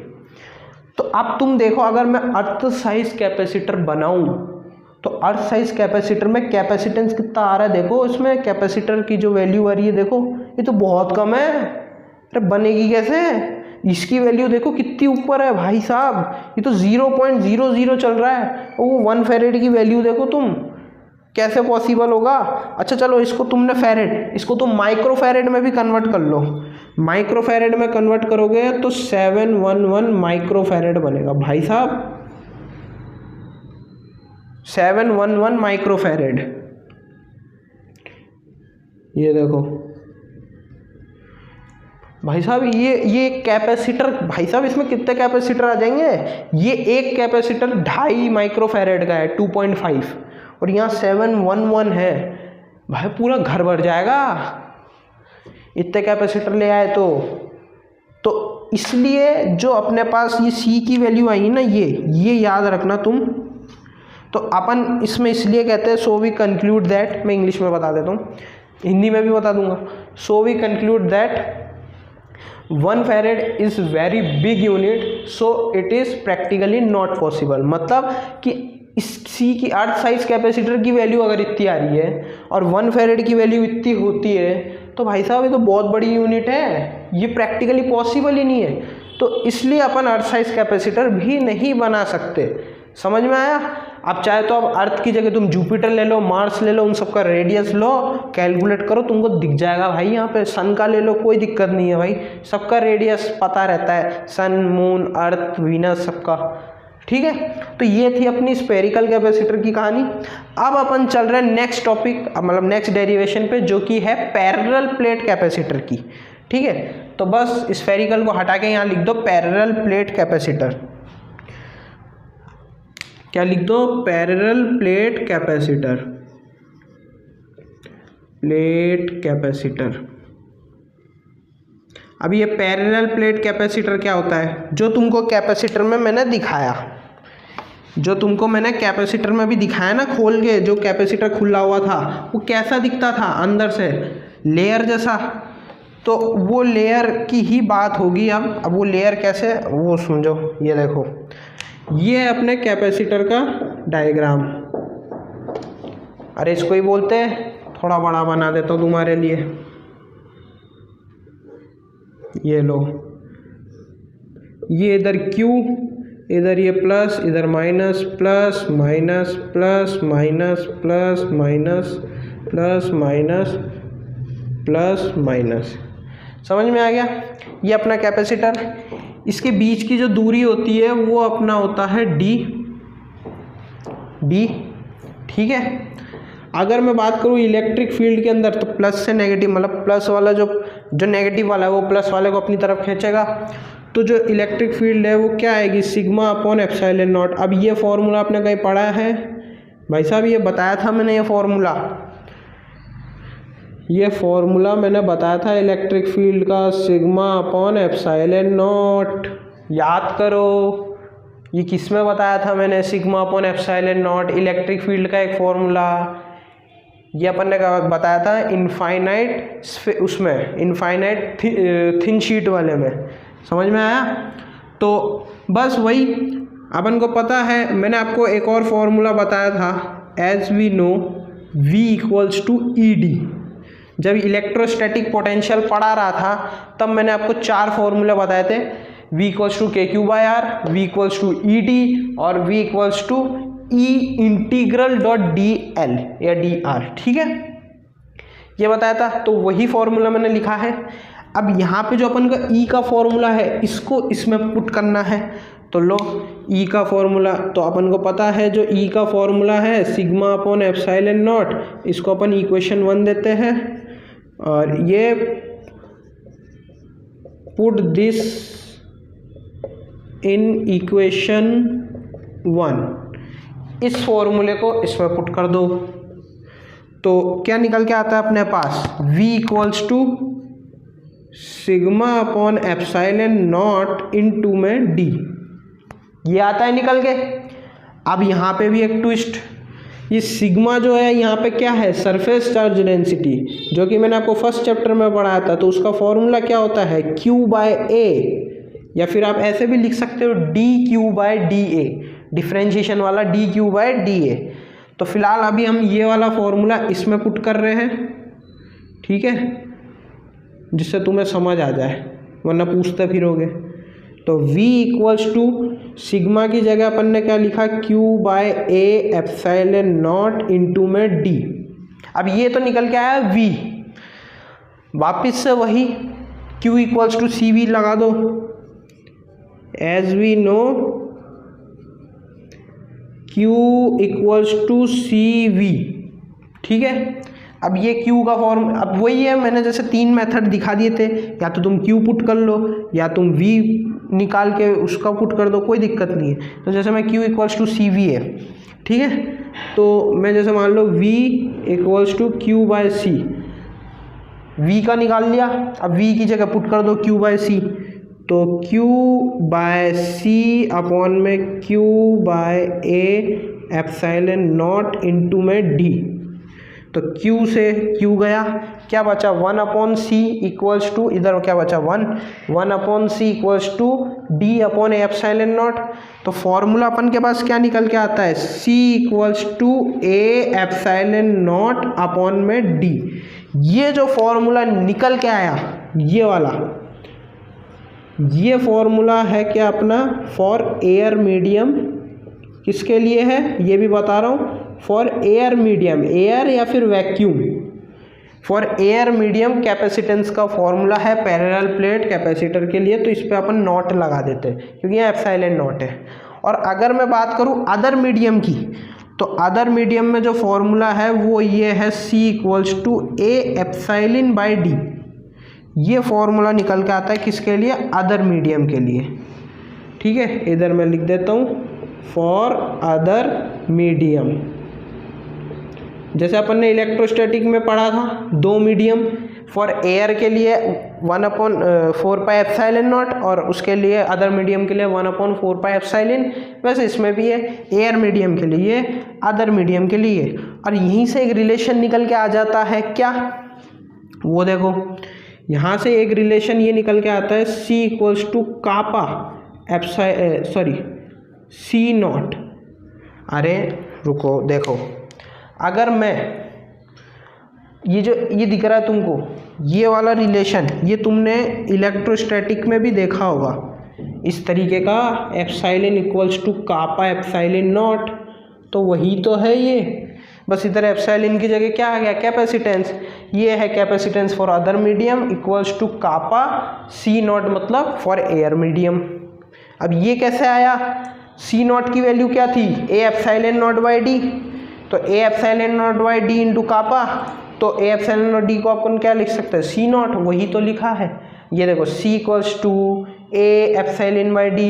तो अब तुम देखो अगर मैं अर्थ साइज कैपेसिटर बनाऊं तो अर्थ साइज कैपेसिटर में कैपेसिटेंस कितना आ रहा है देखो, इसमें कैपेसिटर की जो वैल्यू आ रही है देखो, ये तो बहुत कम है। अरे बनेगी कैसे? इसकी वैल्यू देखो कितनी ऊपर है भाई साहब, ये तो 0.00 चल रहा है, वो 1 फेरेड की वैल्यू देखो तुम, कैसे पॉसिबल होगा? अच्छा चलो इसको तुमने फेरेड, इसको तुम माइक्रो फेरेड में भी कन्वर्ट कर लो। माइक्रो फेरेड में कन्वर्ट करोगे तो 711 माइक्रो फेरेड बनेगा भाई साहब, 711 माइक्रो फेरेड। ये देखो भाई साहब, ये कैपेसिटर, भाई साहब इसमें कितने कैपेसिटर आ जाएंगे? ये एक कैपेसिटर 2.5 माइक्रो फेरेड का है, 2.5, और यहाँ 711 है भाई, पूरा घर भर जाएगा इतने कैपेसिटर ले आए तो इसलिए जो अपने पास ये सी की वैल्यू आई ना, ये याद रखना तुम। तो अपन इसमें इसलिए कहते हैं सो वी कंक्लूड दैट, मैं इंग्लिश में बता देता हूँ, हिंदी में भी बता दूंगा। So we conclude that 1 farad is very big unit, so it is practically not possible. मतलब कि इस सी की अर्थ साइज कैपेसिटर की वैल्यू अगर इतनी आ रही है और 1 फेरेड की वैल्यू इतनी होती है तो भाई साहब ये तो बहुत बड़ी यूनिट है, ये प्रैक्टिकली पॉसिबल ही नहीं है। तो इसलिए अपन अर्थ साइज कैपेसिटर भी नहीं बना सकते। समझ में आया? आप चाहे तो अब अर्थ की जगह तुम जुपिटर ले लो, मार्स ले लो, उन सबका रेडियस लो, कैलकुलेट करो, तुमको दिख जाएगा भाई। यहाँ पे सन का ले लो, कोई दिक्कत नहीं है भाई, सबका रेडियस पता रहता है, सन, मून, अर्थ, वीनस, सबका ठीक है, तो ये थी अपनी स्फेरिकल कैपेसिटर की कहानी। अब अपन चल रहे हैं नेक्स्ट टॉपिक, मतलब नेक्स्ट डेरिवेशन पे, जो कि है पैरेलल प्लेट कैपेसिटर की। ठीक है, तो बस स्फेरिकल को हटा के यहाँ लिख दो पैरेलल प्लेट कैपेसिटर। क्या लिख दो? Parallel plate capacitor, plate capacitor. अब ये पैरेलल प्लेट कैपेसिटर क्या होता है? जो तुमको कैपेसिटर में मैंने दिखाया, जो तुमको मैंने कैपेसिटर में भी दिखाया ना खोल के, जो कैपेसिटर खुला हुआ था वो कैसा दिखता था अंदर से? लेयर जैसा। तो वो लेयर की ही बात होगी अब वो लेयर कैसे, वो समझो। ये देखो, ये अपने कैपेसिटर का डायग्राम। अरे इसको ही बोलते हैं, थोड़ा बड़ा बना देता हूँ तुम्हारे लिए। ये लो, ये इधर Q, इधर ये प्लस, इधर minus, plus minus plus minus plus minus plus minus plus minus. समझ में आ गया? ये अपना कैपेसिटर, इसके बीच की जो दूरी होती है वो अपना होता है डी। ठीक है, अगर मैं बात करूँ इलेक्ट्रिक फील्ड के अंदर, तो प्लस से नेगेटिव, मतलब प्लस वाला जो नेगेटिव वाला है वो प्लस वाले को अपनी तरफ खींचेगा। तो जो इलेक्ट्रिक फील्ड है वो क्या आएगी? Sigma upon epsilon not. अब ये फॉर्मूला आपने कहीं पढ़ा है भाई साहब? ये बताया था मैंने, ये फॉर्मूला मैंने बताया था इलेक्ट्रिक फील्ड का, सिग्मा अपॉन एप्सिलॉन नॉट। याद करो, ये किस में बताया था मैंने? Sigma upon epsilon not, electric field का एक फॉर्मूला। ये अपन ने बताया था इनफाइनाइट, उसमें इनफाइनाइट थिन शीट वाले में। समझ में आया? तो बस वही अपन को पता है। मैंने आपको एक और फॉर्मूला बताया था, as we know V equals to ED। जब इलेक्ट्रोस्टैटिक पोटेंशियल पढ़ा रहा था तब मैंने आपको 4 फॉर्मूले बताए थे, V equals to KQ/R, V equals to ED और V equals to E integral dot DL या DR। ठीक है, ये बताया था, तो वही फॉर्मूला मैंने लिखा है। अब यहाँ पे जो अपन का E का फॉर्मूला है, इसको इसमें पुट करना है। तो लो, E का फॉर्मूला तो अपन को पता है, जो E का फॉर्मूला है सिग्मा अपॉन एप्सिलॉन नॉट, इसको अपन इक्वेशन 1 देते हैं, और ये पुट दिस इन इक्वेशन 1, इस फॉर्मूले को इसमें पुट कर दो। तो क्या निकल के आता है अपने पास? V equals to sigma upon epsilon naught into में D, ये आता है निकल के। अब यहाँ पे भी एक ट्विस्ट, ये सिग्मा जो है यहाँ पे क्या है? सरफेस चार्ज डेंसिटी, जो कि मैंने आपको फर्स्ट चैप्टर में पढ़ाया था। तो उसका फॉर्मूला क्या होता है? Q/A, या फिर आप ऐसे भी लिख सकते हो dQ/dA, डिफ्रेंशिएशन वाला dQ/dA। तो फिलहाल अभी हम ये वाला फॉर्मूला इसमें पुट कर रहे हैं, ठीक है, जिससे तुम्हें समझ आ जाए, वरना पूछते फिरोगे। तो V इक्वल्स टू सिग्मा की जगह अपन ने क्या लिखा? Q/A एप्सिलॉन नॉट इंटू में D। अब ये तो निकल के आया V, वापिस से वही Q इक्वल्स टू CV लगा दो। As we know Q equals to CV, ठीक है। अब ये Q का फॉर्म, अब वही है, मैंने जैसे 3 मेथड दिखा दिए थे, या तो तुम Q पुट कर लो या तुम V निकाल के उसका पुट कर दो, कोई दिक्कत नहीं है। तो जैसे मैं Q इक्वल्स टू CV है, ठीक है, तो मैं जैसे मान लो V equals to Q/C, V का निकाल लिया, अब V की जगह पुट कर दो Q/C, तो Q/C अपॉन में Q/A एप्सिलॉन नॉट इंटू में D। तो Q से Q गया, क्या बचा? 1/C इक्वल्स टू, इधर क्या बचा? 1/C equals to D upon A epsilon naught. तो फॉर्मूला अपन के पास क्या निकल के आता है? C equals to A epsilon naught upon में D। ये जो फॉर्मूला निकल के आया, ये वाला, ये फॉर्मूला है क्या अपना? For air medium. किसके लिए है ये भी बता रहा हूँ, फॉर एयर मीडियम, एयर या फिर vacuum, for air medium capacitance का फॉर्मूला है पैरेलल प्लेट कैपेसिटर के लिए। तो इस पर अपन नॉट लगा देते हैं क्योंकि यहाँ एप्सिलॉन नॉट है। और अगर मैं बात करूँ अदर मीडियम की, तो अदर मीडियम में जो फॉर्मूला है वो ये है C = A epsilon by D। ये फॉर्मूला निकल के आता है किसके लिए? अदर मीडियम के लिए। ठीक है, इधर मैं लिख देता हूँ फॉर अदर मीडियम। जैसे अपन ने इलेक्ट्रोस्टैटिक में पढ़ा था, दो मीडियम, फॉर एयर के लिए 1/4πε0 और उसके लिए अदर मीडियम के लिए 1/4πε। वैसे इसमें भी है, एयर मीडियम के लिए, अदर मीडियम के लिए। और यहीं से एक रिलेशन निकल के आ जाता है, क्या? वो देखो, यहाँ से एक रिलेशन ये निकल के आता है C = कापा C0। अरे रुको, देखो, अगर मैं ये दिख रहा है तुमको, ये वाला रिलेशन, ये तुमने इलेक्ट्रोस्टैटिक में भी देखा होगा इस तरीके का, एप्सिलॉन = कापा ε0। तो वही तो है ये, बस इधर एप्सिलॉन की जगह क्या आ गया? कैपेसिटेंस। ये है capacitance for other medium = kappa C0, मतलब फॉर एयर मीडियम। अब ये कैसे आया? C0 की वैल्यू क्या थी? A ε0/D। तो A ε0/D इंटू कापा, तो A ε0D को अपन क्या लिख सकते हैं? C0। वही तो लिखा है, ये देखो C = A ε/D।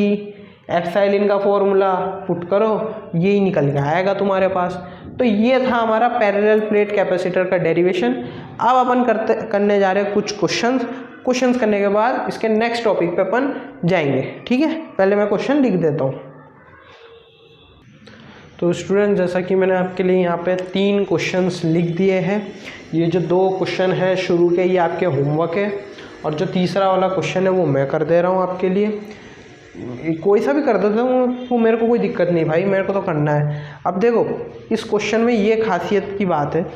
एप्सिलॉन का फॉर्मूला पुट करो, यही निकल के आएगा तुम्हारे पास। तो ये था हमारा पैरेलल प्लेट कैपेसिटर का डेरिवेशन। अब अपन करने जा रहे हैं कुछ क्वेश्चंस करने के बाद इसके नेक्स्ट टॉपिक पे अपन जाएंगे। ठीक है, पहले मैं क्वेश्चन लिख देता हूँ। तो स्टूडेंट, जैसा कि मैंने आपके लिए यहाँ पे 3 क्वेश्चंस लिख दिए हैं। ये जो 2 क्वेश्चन है शुरू के, ये आपके होमवर्क है, और जो तीसरा वाला क्वेश्चन है वो मैं कर दे रहा हूँ आपके लिए। कोई सा भी कर देता हूँ, वो मेरे को कोई दिक्कत नहीं भाई, मेरे को तो करना है। अब देखो, इस क्वेश्चन में ये खासियत की बात है,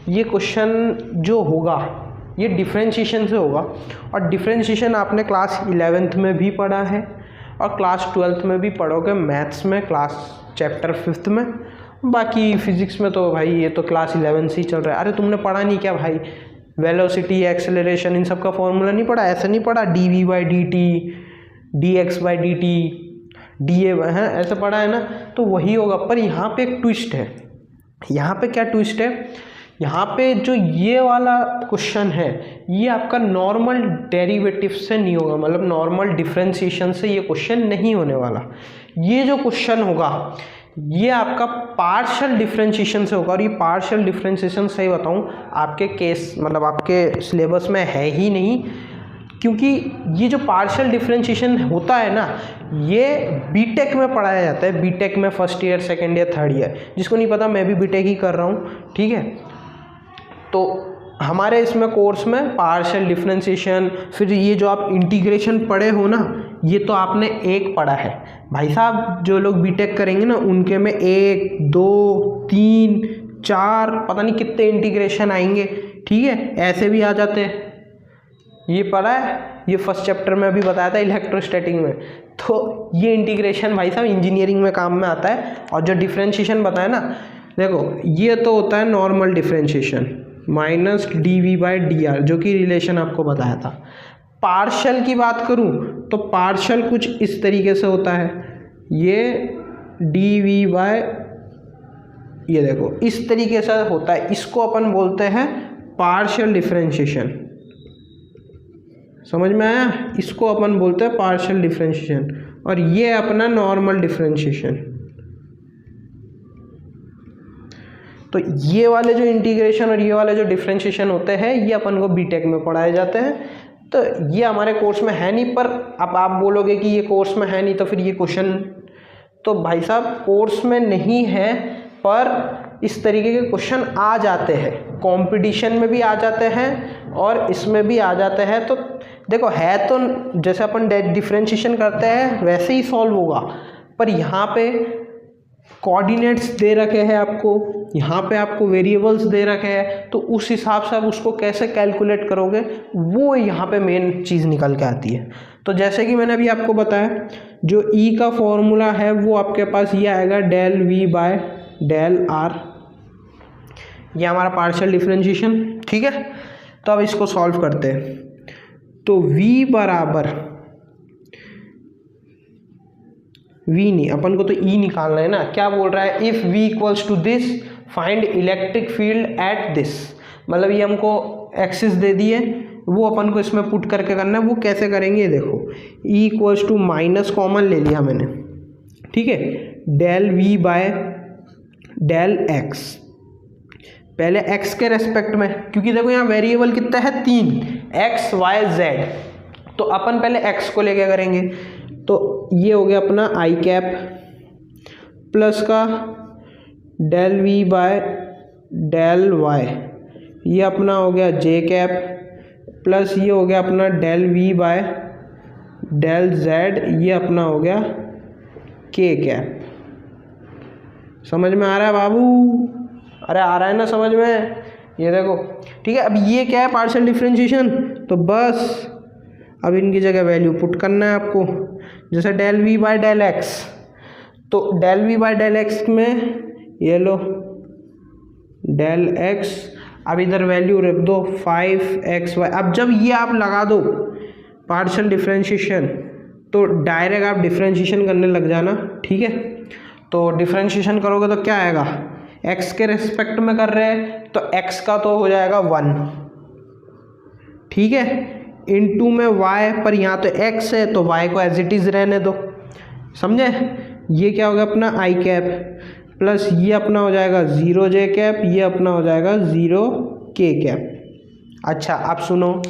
ये क्वेश्चन जो होगा ये डिफ्रेंशिएशन से होगा, और डिफ्रेंशिएशन आपने क्लास 11th में भी पढ़ा है और क्लास 12th में भी पढ़ोगे, मैथ्स में क्लास चैप्टर 5th में। बाकी फिजिक्स में तो भाई ये तो क्लास 11 से ही चल रहा है। अरे तुमने पढ़ा नहीं क्या भाई? वेलोसिटी, एक्सेलरेशन, इन सब का फॉर्मूला नहीं पढ़ा? ऐसे नहीं पढ़ा? dv/dt, dx/dt, dA है, ऐसे पढ़ा है ना? तो वही होगा। पर यहाँ पे एक ट्विस्ट है। यहाँ पे क्या ट्विस्ट है? यहाँ पे जो ये वाला क्वेश्चन है, ये आपका नॉर्मल डेरिवेटिव से नहीं होगा, मतलब नॉर्मल डिफरेंशिएशन से ये क्वेश्चन नहीं होने वाला। ये जो क्वेश्चन होगा ये आपका पार्शियल डिफरेंशिएशन से होगा। और ये पार्शियल डिफरेंशिएशन, सही बताऊँ, आपके केस मतलब आपके सिलेबस में है ही नहीं, क्योंकि ये जो पार्शियल डिफरेंशिएशन होता है ना, ये बीटेक में पढ़ाया जाता है। बीटेक में first year, second year, third year. जिसको नहीं पता, मैं भी बीटेक ही कर रहा हूँ। ठीक है, तो हमारे इसमें कोर्स में पार्शियल डिफरेंशिएशन, फिर ये जो आप इंटीग्रेशन पढ़े हो ना, ये तो आपने एक पढ़ा है भाई साहब। जो लोग बीटेक करेंगे ना, उनके में 1, 2, 3, 4 पता नहीं कितने इंटीग्रेशन आएंगे। ठीक है, ऐसे भी आ जाते हैं। ये पढ़ा है, ये फर्स्ट चैप्टर में अभी बताया था इलेक्ट्रोस्टैटिक में। तो ये इंटीग्रेशन भाई साहब इंजीनियरिंग में काम में आता है। और जो डिफरेंशिएशन बताया ना, देखो ये तो होता है नॉर्मल डिफरेंशिएशन -dv/dr, जो कि रिलेशन आपको बताया था। पार्शियल की बात करूं तो पार्शियल कुछ इस तरीके से होता है, ये dv/ ये देखो इस तरीके से होता है। इसको अपन बोलते हैं पार्शियल डिफरेंशिएशन। समझ में आया? इसको अपन बोलते हैं पार्शियल डिफरेंशिएशन, और ये अपना नॉर्मल डिफरेंशिएशन। तो ये वाले जो इंटीग्रेशन और ये वाले जो डिफरेंशिएशन होते हैं, ये अपन को बीटेक में पढ़ाए जाते हैं। तो ये हमारे कोर्स में है नहीं। पर अब आप बोलोगे कि ये कोर्स में है नहीं, तो फिर ये क्वेश्चन तो भाई साहब कोर्स में नहीं है, पर इस तरीके के क्वेश्चन आ जाते हैं, कंपटीशन में भी आ जाते हैं और इसमें भी आ जाते हैं। तो देखो, है तो जैसे अपन डिफरेंशिएशन करते हैं वैसे ही सॉल्व होगा, पर यहाँ पे कोऑर्डिनेट्स दे रखे हैं आपको, यहाँ पे आपको वेरिएबल्स दे रखे हैं, तो उस हिसाब से आप उसको कैसे कैलकुलेट करोगे, वो यहाँ पे मेन चीज़ निकल के आती है। तो जैसे कि मैंने अभी आपको बताया, जो E का फॉर्मूला है वो आपके पास ये आएगा ∂V/∂R। ये हमारा पार्शियल डिफरेंशिएशन। ठीक है, तो अब इसको सॉल्व करते हैं। तो V बराबर वी नहीं, अपन को तो ई निकालना है ना। क्या बोल रहा है, if we equals to this find electric field at this, मतलब ये हमको एक्सिस दे दिए, वो अपन को इसमें पुट करके करना है। वो कैसे करेंगे, देखो E equals to minus common ले लिया मैंने, ठीक है, del V by del X, पहले एक्स के रेस्पेक्ट में, क्योंकि देखो यहाँ वेरिएबल कितना है 3, एक्स वाई जेड, तो अपन पहले एक्स को लेके करेंगे। तो ये हो गया अपना आई कैप प्लस का del V by del Y, ये अपना हो गया जे कैप प्लस ये हो गया अपना del V by del Z, ये अपना हो गया के कैप। समझ में आ रहा है बाबू? अरे आ रहा है ना समझ में? ये देखो, ठीक है। अब ये क्या है, पार्शियल डिफरेंशिएशन, तो बस अब इनकी जगह वैल्यू पुट करना है आपको। जैसे del V by del X, तो del V by del X में ये लो डेल एक्स, अब इधर वैल्यू रख दो 5xy। अब जब ये आप लगा दो पार्शियल डिफरेंशिएशन, तो डायरेक्ट आप डिफरेंशिएशन करने लग जाना, ठीक है। तो डिफरेंशिएशन करोगे तो क्या आएगा, x के रिस्पेक्ट में कर रहे हैं तो x का तो हो जाएगा 1, ठीक है, इनटू में y, पर यहाँ तो x है तो y को एज इट इज़ रहने दो, समझे। ये क्या होगा अपना आई कैप प्लस ये अपना हो जाएगा 0 जे कैप, ये अपना हो जाएगा 0 के कैप। अच्छा अब सुनो,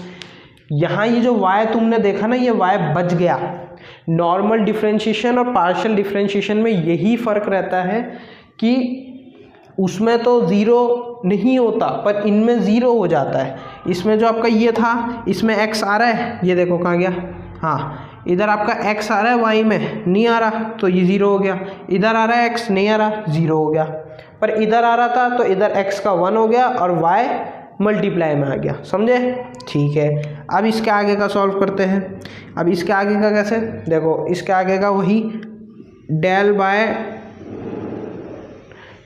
यहाँ ये जो y तुमने देखा ना, ये y बच गया। नॉर्मल डिफरेंशिएशन और पार्शियल डिफरेंशिएशन में यही फ़र्क रहता है कि उसमें तो 0 नहीं होता, पर इनमें 0 हो जाता है। इसमें जो आपका ये था, इसमें x आ रहा है, ये देखो कहाँ गया, हाँ इधर आपका x आ रहा है, y में नहीं आ रहा तो ये 0 हो गया। इधर आ रहा है x, नहीं आ रहा, 0 हो गया। पर इधर आ रहा था तो इधर x का 1 हो गया और y मल्टीप्लाई में आ गया, समझे। ठीक है, अब इसके आगे का सॉल्व करते हैं। अब इसके आगे का कैसे, देखो इसके आगे का वही del by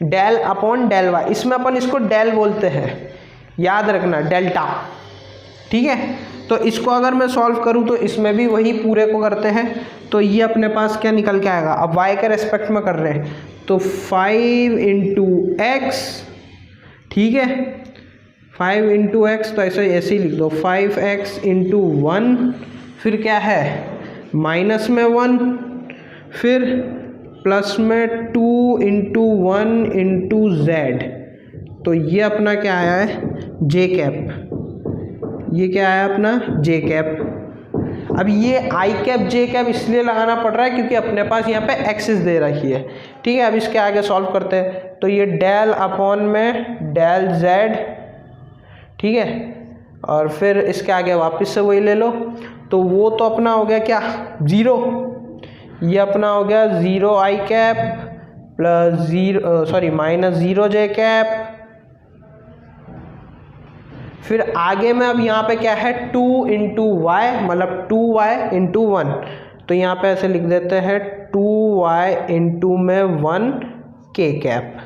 del upon del Y, इसमें अपन इसको डेल बोलते हैं, याद रखना, डेल्टा, ठीक है। तो इसको अगर मैं सॉल्व करूँ तो इसमें भी वही पूरे को करते हैं, तो ये अपने पास क्या निकल के आएगा, अब y के रेस्पेक्ट में कर रहे हैं तो 5 इंटू एक्स, ठीक है, 5 इंटू एक्स, तो ऐसे ही लिख दो 5x इंटू 1, फिर क्या है माइनस में 1, फिर प्लस में 2 इंटू 1 इंटू जेड, तो ये अपना क्या आया है जे कैप, ये क्या आया अपना जे कैप। अब ये आई कैप जे कैप इसलिए लगाना पड़ रहा है क्योंकि अपने पास यहाँ पे एक्सिस दे रखी है, ठीक है। अब इसके आगे सॉल्व करते हैं, तो ये डेल अपॉन में डेल जेड, ठीक है, और फिर इसके आगे वापस से वही ले लो, तो वो तो अपना हो गया क्या 0, ये अपना हो गया 0 आई कैप प्लस 0 सॉरी माइनस 0 जे कैप। फिर आगे में अब यहाँ पे क्या है 2 इंटू वाई, मतलब 2y इंटू 1, तो यहाँ पे ऐसे लिख देते हैं 2y इंटू में 1 के कैप,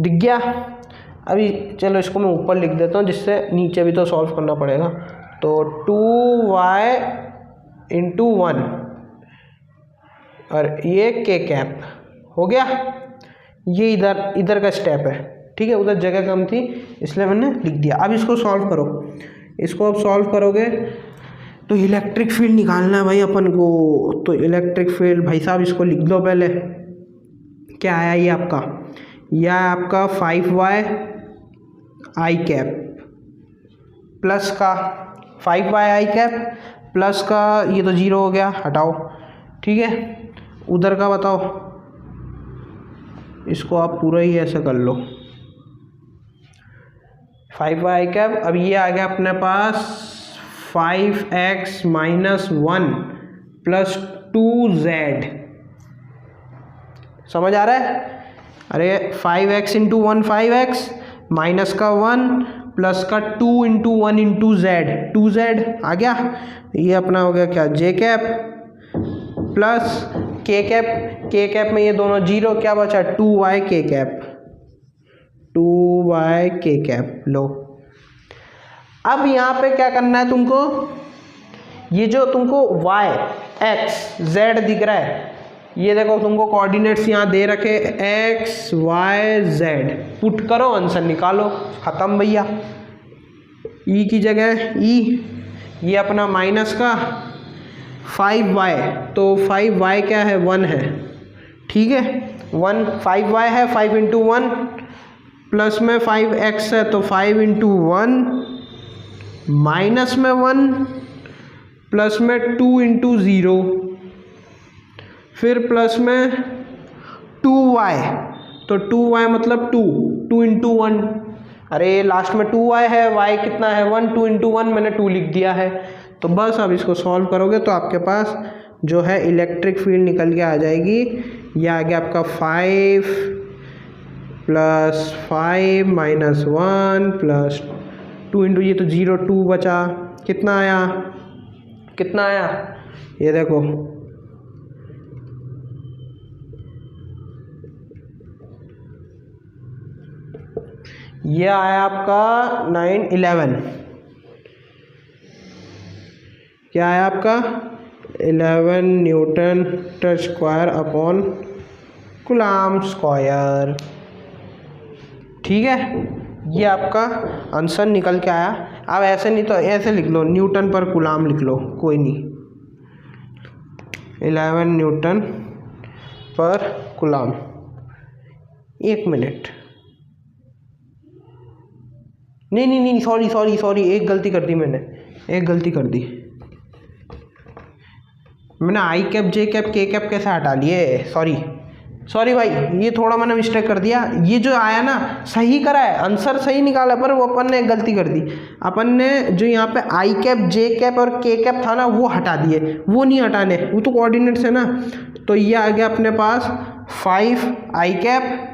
दिख गया। अभी चलो इसको मैं ऊपर लिख देता हूँ जिससे नीचे भी तो सॉल्व करना पड़ेगा, तो 2y इंटू 1 और ये के कैप हो गया। ये इधर का स्टेप है, ठीक है, उधर जगह कम थी इसलिए मैंने लिख दिया। अब इसको सॉल्व करो, इसको अब सॉल्व करोगे तो इलेक्ट्रिक फील्ड निकालना है भाई अपन को। तो इलेक्ट्रिक फील्ड भाई साहब इसको लिख दो पहले, क्या आया ये आपका, यह आपका 5y आई कैप प्लस का 5y आई कैप प्लस का, ये तो 0 हो गया, हटाओ, ठीक है। उधर का बताओ, इसको आप पूरा ही ऐसे कर लो 5y आई कैप। अब ये आ गया अपने पास 5x माइनस 1 प्लस 2z, समझ आ रहा है। अरे 5x इंटू 1 5x माइनस का 1 प्लस का 2 इंटू 1 इंटू जेड 2z आ गया। ये अपना हो गया क्या जे कैप प्लस के कैप, के कैप में ये दोनों 0, क्या बचा 2y के कैप, 2y के कैप लो। अब यहाँ पे क्या करना है तुमको, ये जो तुमको y x z दिख रहा है, ये देखो तुमको कोऑर्डिनेट्स यहाँ दे रखे x y z, पुट करो आंसर निकालो, खत्म भैया। e की जगह e, ये अपना माइनस का 5y, तो 5y क्या है 1 है, ठीक है 1, 5y है 5 इंटू 1, प्लस में 5x है तो 5 इंटू 1, माइनस में 1, प्लस में 2 इंटू 0, फिर प्लस में 2y, तो 2y मतलब 2 इंटू 1, अरे लास्ट में 2y है, y कितना है 1, 2 इंटू 1 मैंने 2 लिख दिया है। तो बस अब इसको सॉल्व करोगे तो आपके पास जो है इलेक्ट्रिक फील्ड निकल के आ जाएगी। ये आ गया आपका 5 प्लस 5 माइनस 1 प्लस 2 इंटू ये तो 0, 2 बचा, कितना आया, कितना आया, ये देखो ये आया आपका 9, 11, क्या आया आपका 11 newton metre square upon coulomb square, ठीक है। ये आपका आंसर निकल के आया। अब ऐसे नहीं तो ऐसे लिख लो, न्यूटन पर कूलम्ब लिख लो, कोई नहीं, 11 न्यूटन पर कूलम्ब। 1 मिनट, नहीं सॉरी, एक गलती कर दी मैंने, एक गलती कर दी मैंने, आई कैप जे कैप के कैप कैसे हटा लिए, सॉरी भाई, ये थोड़ा मैंने मिस्टेक कर दिया। ये जो आया ना सही करा है, आंसर सही निकाला, पर वो अपन ने एक गलती कर दी, अपन ने जो यहाँ पे आई कैप जे कैप और के कैप था ना वो हटा दिए, वो नहीं हटाने, वो तो कोऑर्डिनेट्स है ना। तो ये आ गया अपने पास 5 आई कैप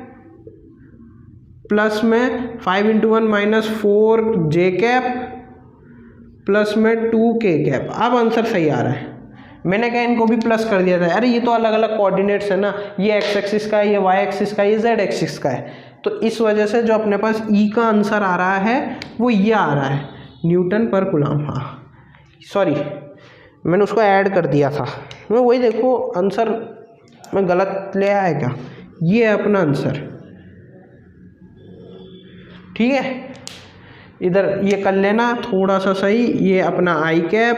प्लस में 5 इंटू 1 माइनस 4 जे कैप प्लस में 2 के कैप। अब आंसर सही आ रहा है, मैंने कहा इनको भी प्लस कर दिया था, अरे ये तो अलग अलग कोऑर्डिनेट्स है ना, ये एक्स एक्सिस का है, ये वाई एक्सिस का है, ये जेड एक्सिस का है, तो इस वजह से जो अपने पास ई का आंसर आ रहा है वो ये आ रहा है, न्यूटन पर कूलम्ब। हाँ सॉरी, मैंने उसको ऐड कर दिया था, मैं वही देखो आंसर मैं गलत ले आया क्या, ये है अपना आंसर, ठीक है। इधर ये कर लेना थोड़ा सा सही, ये अपना आई कैप,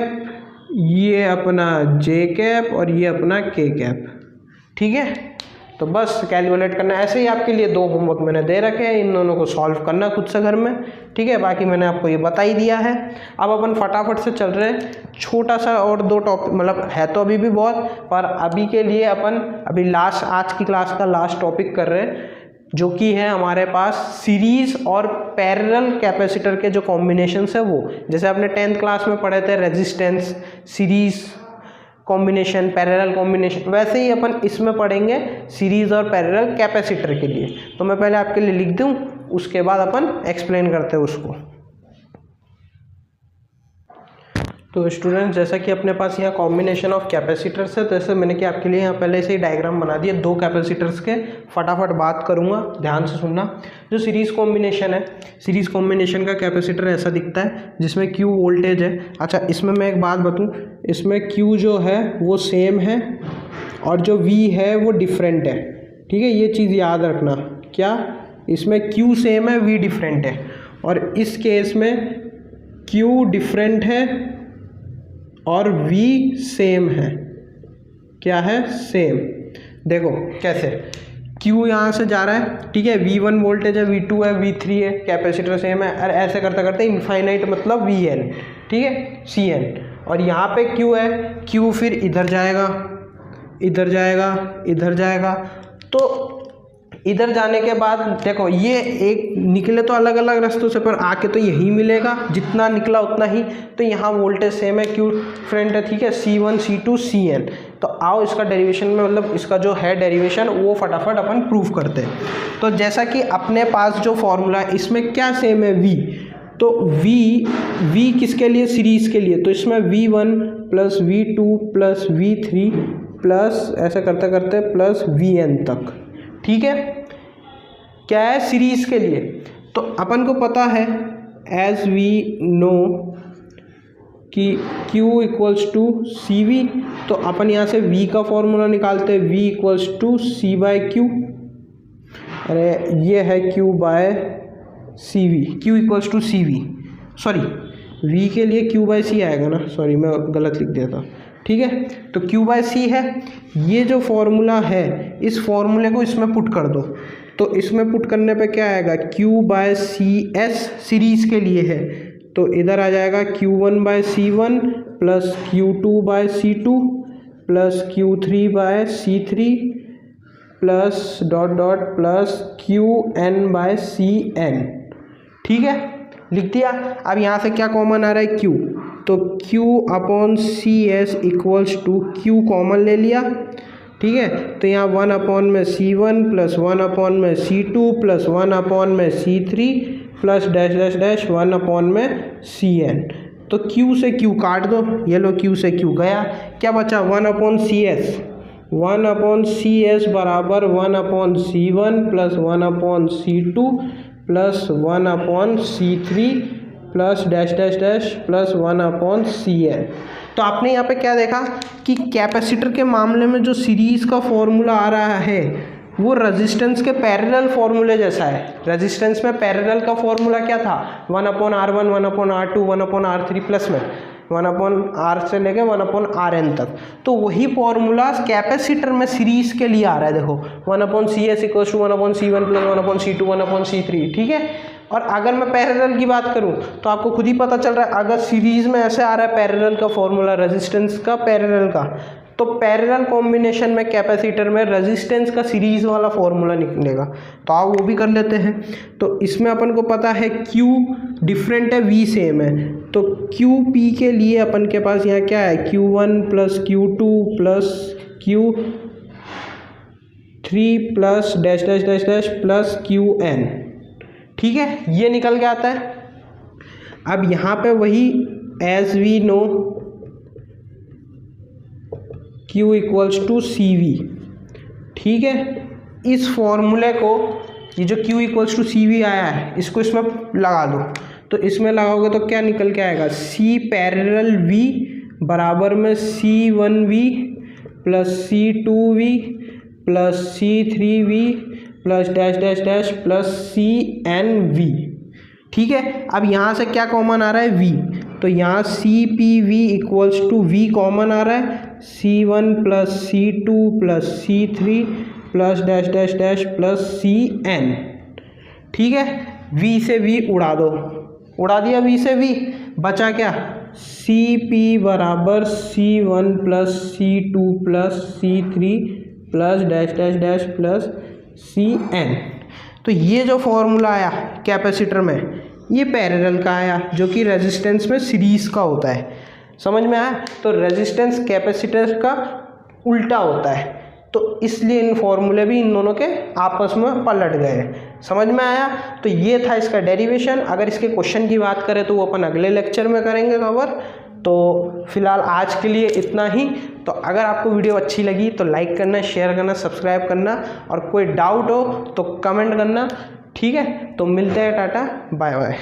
ये अपना जे कैप और ये अपना के कैप, ठीक है। तो बस कैलकुलेट करना, ऐसे ही आपके लिए 2 होमवर्क मैंने दे रखे हैं, इन दोनों को सॉल्व करना खुद से घर में, ठीक है। बाकी मैंने आपको ये बता ही दिया है। अब अपन फटाफट से चल रहे हैं, छोटा सा और 2 टॉपिक, मतलब है तो अभी भी बहुत, पर अभी के लिए अपन अभी लास्ट आज की क्लास का लास्ट टॉपिक कर रहे हैं, जो कि है हमारे पास सीरीज़ और पैरेलल कैपेसिटर के जो कॉम्बिनेशंस है वो, जैसे आपने 10th क्लास में पढ़े थे resistance, series combination, parallel combination, वैसे ही अपन इसमें पढ़ेंगे सीरीज़ और पैरेलल कैपेसिटर के लिए। तो मैं पहले आपके लिए लिख दूं, उसके बाद अपन एक्सप्लेन करते हैं उसको। तो स्टूडेंट्स, जैसा कि अपने पास यहाँ कॉम्बिनेशन ऑफ कैपेसिटर्स है, तो ऐसे मैंने कि आपके लिए यहाँ पहले से ही डायग्राम बना दिए 2 कैपेसिटर्स के, फटाफट बात करूँगा, ध्यान से सुनना। जो सीरीज़ कॉम्बिनेशन है, सीरीज़ कॉम्बिनेशन का कैपेसिटर ऐसा दिखता है जिसमें Q वोल्टेज है। अच्छा, इसमें मैं एक बात बताऊँ, इसमें Q जो है वो सेम है और जो V है वो डिफरेंट है, ठीक है, ये चीज़ याद रखना। क्या, इसमें Q सेम है, V डिफरेंट है, और इस केस में Q डिफरेंट है और V सेम है। क्या है, सेम। देखो कैसे, Q यहाँ से जा रहा है, ठीक है, V1 वोल्टेज है, V2 है, V3 है, कैपेसिटर सेम है, और ऐसे करते करते इनफाइनाइट मतलब Vn, ठीक है, Cn, और यहाँ पे Q है, Q फिर इधर जाएगा, इधर जाएगा, इधर जाएगा, तो इधर जाने के बाद देखो ये एक निकले तो अलग अलग रास्तों से, पर आके तो यही मिलेगा, जितना निकला उतना ही, तो यहाँ वोल्टेज सेम है, Q फ्रेंड है, ठीक है, C1 C2 Cn। तो आओ इसका डेरिवेशन में, मतलब इसका जो है डेरिवेशन वो फटाफट अपन प्रूव करते हैं। तो जैसा कि अपने पास जो फॉर्मूला है, इसमें क्या सेम है, V, तो V किसके लिए, सीरीज़ के लिए, तो इसमें V1 plus V2 plus V3 plus ऐसे करते करते प्लस Vn तक, ठीक है, क्या है, सीरीज़ के लिए। तो अपन को पता है, एज वी नो कि Q equals to C V, तो अपन यहाँ से V का फॉर्मूला निकालते हैं, V equals to C by Q, अरे ये है Q by C V, Q equals to C V, sorry V के लिए Q बाय सी आएगा ना, सॉरी मैं गलत लिख दिया था, ठीक है। तो Q बाय सी है, ये जो फॉर्मूला है इस फॉर्मूले को इसमें पुट कर दो, तो इसमें पुट करने पे क्या आएगा, Q by C S series के लिए है, तो इधर आ जाएगा Q1 by C1 plus Q2 by C2 plus Q3 by C3 plus dot dot plus Qn by Cn, ठीक है, लिख दिया। अब यहाँ से क्या कॉमन आ रहा है, Q, तो Q upon C S equals to Q common ले लिया, ठीक है, तो यहाँ 1 अपॉन में C1 प्लस 1 अपॉन में C2 प्लस 1 अपॉन में C3 plus dash dash dash 1 upon में Cn, तो Q से Q काट दो, ये लो Q से Q गया, क्या बचा 1 upon C S, 1 upon C S बराबर 1 upon C1 plus 1 upon C2 plus 1 upon C3 plus dash dash dash plus 1 upon Cn। तो आपने यहाँ पे क्या देखा कि कैपेसिटर के मामले में जो सीरीज़ का फॉर्मूला आ रहा है वो रेजिस्टेंस के पैरेलल फॉर्मूले जैसा है। रेजिस्टेंस में पैरेलल का फॉर्मूला क्या था, 1 upon R1 1 upon R2 1 upon R3 plus में 1 अपॉन R से लेके 1 अपॉन Rn तक, तो वही फॉर्मूला कैपेसिटर में सीरीज के लिए आ रहा है। देखो 1 upon C S equals to 1 upon C1 plus 1 upon C2 1 upon C3, ठीक है। और अगर मैं पैरेलल की बात करूं तो आपको खुद ही पता चल रहा है, अगर सीरीज में ऐसे आ रहा है पैरेलल का फॉर्मूला रेजिस्टेंस का पैरेलल का, तो पैरेलल कॉम्बिनेशन में कैपेसिटर में रेजिस्टेंस का सीरीज वाला फॉर्मूला निकलेगा, तो आप वो भी कर लेते हैं। तो इसमें अपन को पता है Q डिफरेंट है, V सेम है, तो QP के लिए अपन के पास यहाँ क्या है, Q1 plus Q2 plus Q3 plus dash dash dash dash plus Qn, ठीक है, ये निकल के आता है। अब यहाँ पे वही as we know Q equals to C V, ठीक है, इस फॉर्मूले को, ये जो Q equals to C V आया है इसको इसमें लगा दो, तो इसमें लगाओगे तो क्या निकल के आएगा, C पैरेलल V बराबर में C1V plus C2V plus C3V plus dash dash dash plus CnV, ठीक है। अब यहाँ से क्या कॉमन आ रहा है, V, तो यहाँ CPV equals to V common आ रहा है, C1 plus C2 plus C3 plus dash dash dash plus Cn, ठीक है। V से V उड़ा दो, उड़ा दिया V से V, बचा क्या, CP बराबर C1 plus C2 plus C3 plus dash dash dash plus Cn। तो ये जो फॉर्मूला आया कैपेसिटर में ये पैरेलल का आया, जो कि रेजिस्टेंस में सीरीज का होता है, समझ में आया। तो रेजिस्टेंस कैपेसिटर का उल्टा होता है, तो इसलिए इन फॉर्मूले भी इन दोनों के आपस में पलट गए, समझ में आया। तो ये था इसका डेरिवेशन। अगर इसके क्वेश्चन की बात करें तो वो अपन अगले लेक्चर में करेंगे कवर। तो फिलहाल आज के लिए इतना ही। तो अगर आपको वीडियो अच्छी लगी तो लाइक करना, शेयर करना, सब्सक्राइब करना, और कोई डाउट हो तो कमेंट करना, ठीक है। तो मिलते हैं, टाटा बाय बाय।